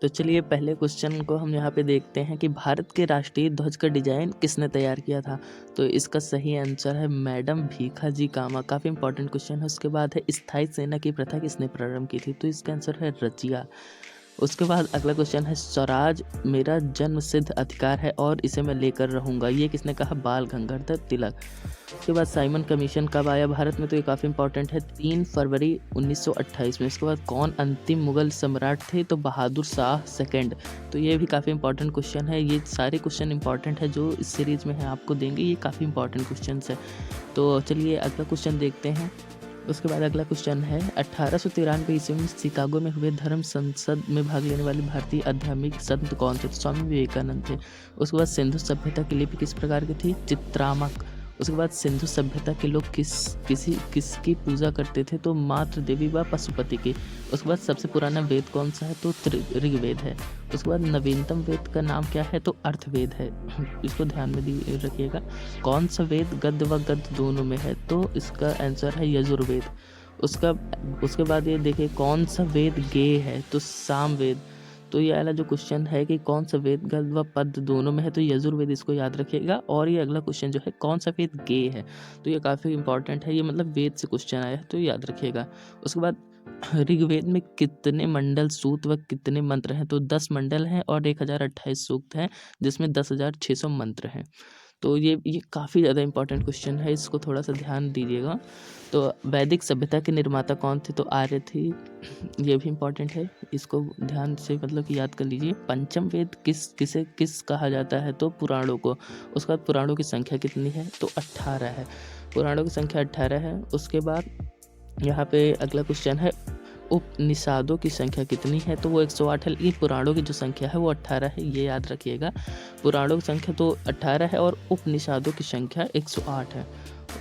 तो चलिए पहले क्वेश्चन को हम यहाँ पे देखते हैं कि भारत के राष्ट्रीय ध्वज का डिजाइन किसने तैयार किया था। तो इसका सही आंसर है मैडम भीखाजी कामा। काफ़ी इंपॉर्टेंट क्वेश्चन है। उसके बाद है स्थायी सेना की प्रथा किसने प्रारंभ की थी। तो इसका आंसर है रजिया। उसके बाद अगला क्वेश्चन है स्वराज मेरा जन्म सिद्ध अधिकार है और इसे मैं लेकर रहूँगा। ये किसने कहा। बाल गंगाधर तिलक। उसके बाद साइमन कमीशन कब आया भारत में। तो ये काफ़ी इंपॉर्टेंट है 3 फरवरी 1928 में। इसके बाद कौन अंतिम मुगल सम्राट थे। तो बहादुर शाह सेकंड। तो ये भी काफ़ी इंपॉर्टेंट क्वेश्चन है। ये सारे क्वेश्चन इंपॉर्टेंट है जो इस सीरीज में है आपको देंगे। ये काफ़ी इंपॉर्टेंट क्वेश्चन है। तो चलिए अगला क्वेश्चन देखते हैं। उसके बाद अगला क्वेश्चन है 1893 ईस्वी में शिकागो में हुए धर्म संसद में भाग लेने वाले भारतीय आध्यात्मिक संत कौन थे। स्वामी विवेकानंद थे। उसके बाद सिंधु सभ्यता की लिपि किस प्रकार की थी। चित्रात्मक। उसके बाद सिंधु सभ्यता के लोग किसकी पूजा करते थे। तो मातृ देवी व पशुपति की। उसके बाद सबसे पुराना वेद कौन सा है। तो ऋग्वेद है। उसके बाद नवीनतम वेद का नाम क्या है। तो अर्थवेद है। इसको ध्यान में रखिएगा। कौन सा वेद गद्य व गद्य दोनों में है। तो इसका आंसर है यजुर्वेद। उसके बाद ये देखिए कौन सा वेद गेय है। तो सामवेद। तो ये वाला जो क्वेश्चन है कि कौन सा वेद गद्य व पद्य दोनों में है। तो यजुर्वेद इसको याद रखिएगा। और ये अगला क्वेश्चन जो है कौन सा वेद गेय है। तो ये काफ़ी इंपॉर्टेंट है। ये मतलब वेद से क्वेश्चन आया है तो याद रखिएगा। उसके बाद ऋग्वेद में कितने मंडल सूक्त व कितने मंत्र हैं। तो 10 मंडल हैं और 1028 सूक्त हैं जिसमें 10,600 मंत्र हैं। तो ये काफ़ी ज़्यादा इंपॉर्टेंट क्वेश्चन है। इसको थोड़ा सा ध्यान दीजिएगा। तो वैदिक सभ्यता के निर्माता कौन थे। तो आर्य थी। ये भी इम्पॉर्टेंट है। इसको ध्यान से मतलब कि याद कर लीजिए। पंचम वेद किस कहा जाता है। तो पुराणों को। उसके बाद पुराणों की संख्या कितनी है। तो 18 है। पुराणों की संख्या 18 है। उसके बाद यहाँ पे अगला क्वेश्चन है उपनिषदों की संख्या कितनी है। तो वो 108 है। ये पुराणों की जो संख्या है वो 18 है। ये याद रखिएगा। पुराणों की संख्या तो 18 है और उपनिषदों की संख्या 108 है।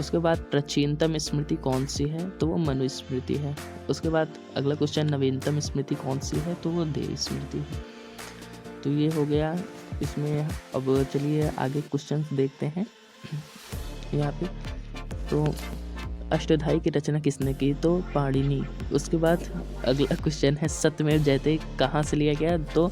उसके बाद प्राचीनतम स्मृति कौन सी है। तो वो मनुस्मृति है। उसके बाद अगला क्वेश्चन नवीनतम स्मृति कौन सी है। तो वो देव स्मृति है। तो ये हो गया इसमें। अब चलिए आगे क्वेश्चन देखते हैं यहाँ पे। तो अष्टधाई की रचना किसने की। तो पाणिनि। उसके बाद अगला क्वेश्चन है सत्यमेव जयते कहाँ से लिया गया। तो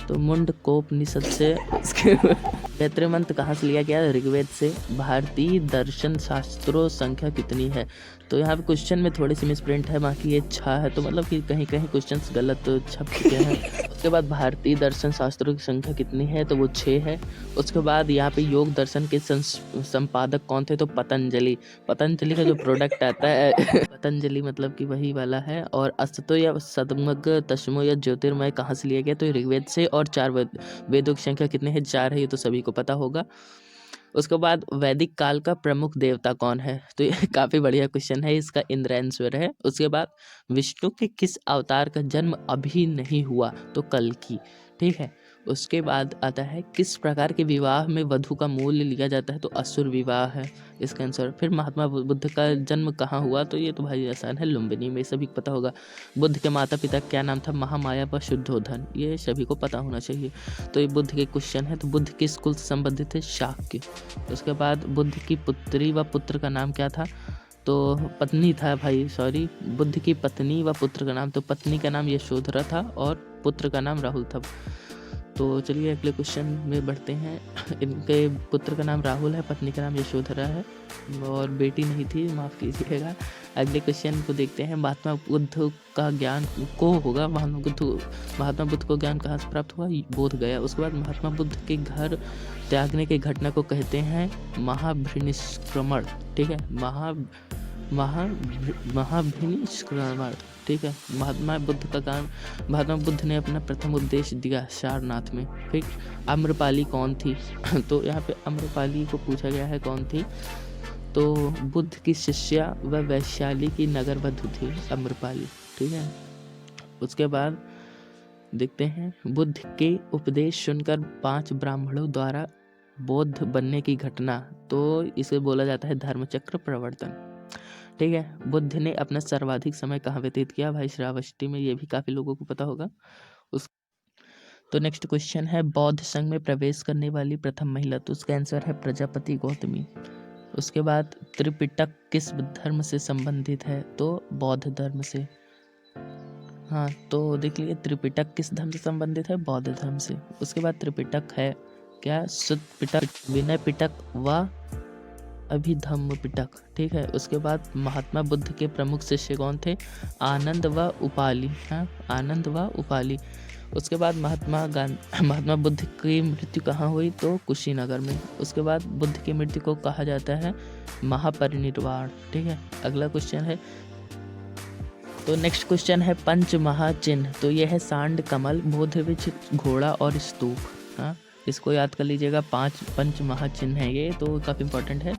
मुंडकोपनिषद से। उसके गायत्री मंत्र कहाँ से लिया गया। ऋग्वेद से। भारतीय दर्शन शास्त्रों संख्या कितनी है। तो यहाँ पे क्वेश्चन में थोड़ी सी मिसप्रिंट है। बाकी ये 6 है। तो मतलब कि कहीं कहीं क्वेश्चंस गलत छप चुके हैं। उसके बाद भारतीय दर्शन शास्त्रों की संख्या कितनी है। तो वो 6 है। उसके बाद यहाँ पे योग दर्शन के संपादक कौन थे। तो पतंजलि। पतंजलि का जो प्रोडक्ट आता है पतंजलि मतलब कि वही वाला है। और अस्ततो या सदमग तस्मो या ज्योतिर्मय कहाँ से लिया गया। तो ऋग्वेद से। और 4 वेदों की संख्या कितने हैं। 4 है। ये तो सभी को पता होगा। उसके बाद वैदिक काल का प्रमुख देवता कौन है। तो ये काफ़ी बढ़िया क्वेश्चन है। इसका इंद्रांश्वर है। उसके बाद विष्णु के किस अवतार का जन्म अभी नहीं हुआ। तो कल्कि। ठीक है। उसके बाद आता है किस प्रकार के विवाह में वधु का मूल्य लिया जाता है। तो असुर विवाह है इसका आंसर। फिर महात्मा बुद्ध का जन्म कहाँ हुआ। तो ये तो भाई आसान है लुम्बिनी में। सभी को पता होगा। बुद्ध के माता पिता क्या नाम था। महामाया व शुद्धोधन। ये सभी को पता होना चाहिए। तो ये बुद्ध के क्वेश्चन है। तो बुद्ध किस कुल से संबंधित है। शाक्य। उसके बाद बुद्ध की पुत्री व पुत्र का नाम क्या था। तो पत्नी था भाई सॉरी। बुद्ध की पत्नी व पुत्र का नाम। तो पत्नी का नाम यशोधरा था और पुत्र का नाम राहुल था। तो चलिए अगले क्वेश्चन में बढ़ते हैं। इनके पुत्र का नाम राहुल है। पत्नी का नाम यशोधरा है और बेटी नहीं थी। माफ़ कीजिएगा। अगले क्वेश्चन को देखते हैं। महात्मा बुद्ध का ज्ञान को होगा। महात्मा बुद्ध को ज्ञान कहाँ से प्राप्त हुआ। बोध गया। उसके बाद महात्मा बुद्ध के घर त्यागने की घटना को कहते हैं महाभिनिष्क्रमण। ठीक है। महाभिनिष्क्रमण। ठीक है। महात्मा बुद्ध ने अपना प्रथम उपदेश दिया सारनाथ में। ठीक। आम्रपाली कौन थी। तो यहाँ पे आम्रपाली को पूछा गया है कौन थी। तो बुद्ध की शिष्या व वैशाली की नगर वधु थी आम्रपाली। ठीक है। उसके बाद देखते हैं बुद्ध के उपदेश सुनकर 5 ब्राह्मणों द्वारा बौद्ध बनने की घटना। तो इसे बोला जाता है धर्मचक्र प्रवर्तन। ठीक है। बुद्ध ने अपना सर्वाधिक समय कहाँ व्यतीत किया। भाई श्रावस्ती में। ये भी काफ़ी लोगों को पता होगा। तो नेक्स्ट क्वेश्चन है बौद्ध संघ में प्रवेश करने वाली प्रथम महिला। तो उसका आंसर है प्रजापति गौतमी। उसके बाद त्रिपिटक किस धर्म से संबंधित है। तो बौद्ध धर्म से। हाँ, तो देख लीजिए त्रिपिटक किस धर्म से संबंधित है? बौद्ध धर्म से। उसके बाद त्रिपिटक है क्या? शुद्ध पिटक, विनय पिटक व अभिधम्म पिटक। ठीक है। उसके बाद महात्मा बुद्ध के प्रमुख शिष्य कौन थे? आनंद व उपाली। हाँ, आनंद व उपाली। उसके बाद महात्मा बुद्ध की मृत्यु कहाँ हुई? तो कुशीनगर में। उसके बाद बुद्ध की मृत्यु को कहा जाता है महापरिनिर्वाण। ठीक है। अगला क्वेश्चन है, तो नेक्स्ट क्वेश्चन है पंच महाचिन्ह। तो ये है सांड, कमल, बोध वृक्ष, घोड़ा और स्तूप। हाँ, इसको याद कर लीजिएगा। 5 पंच महाचिन्ह है ये, तो काफ़ी इंपॉर्टेंट है।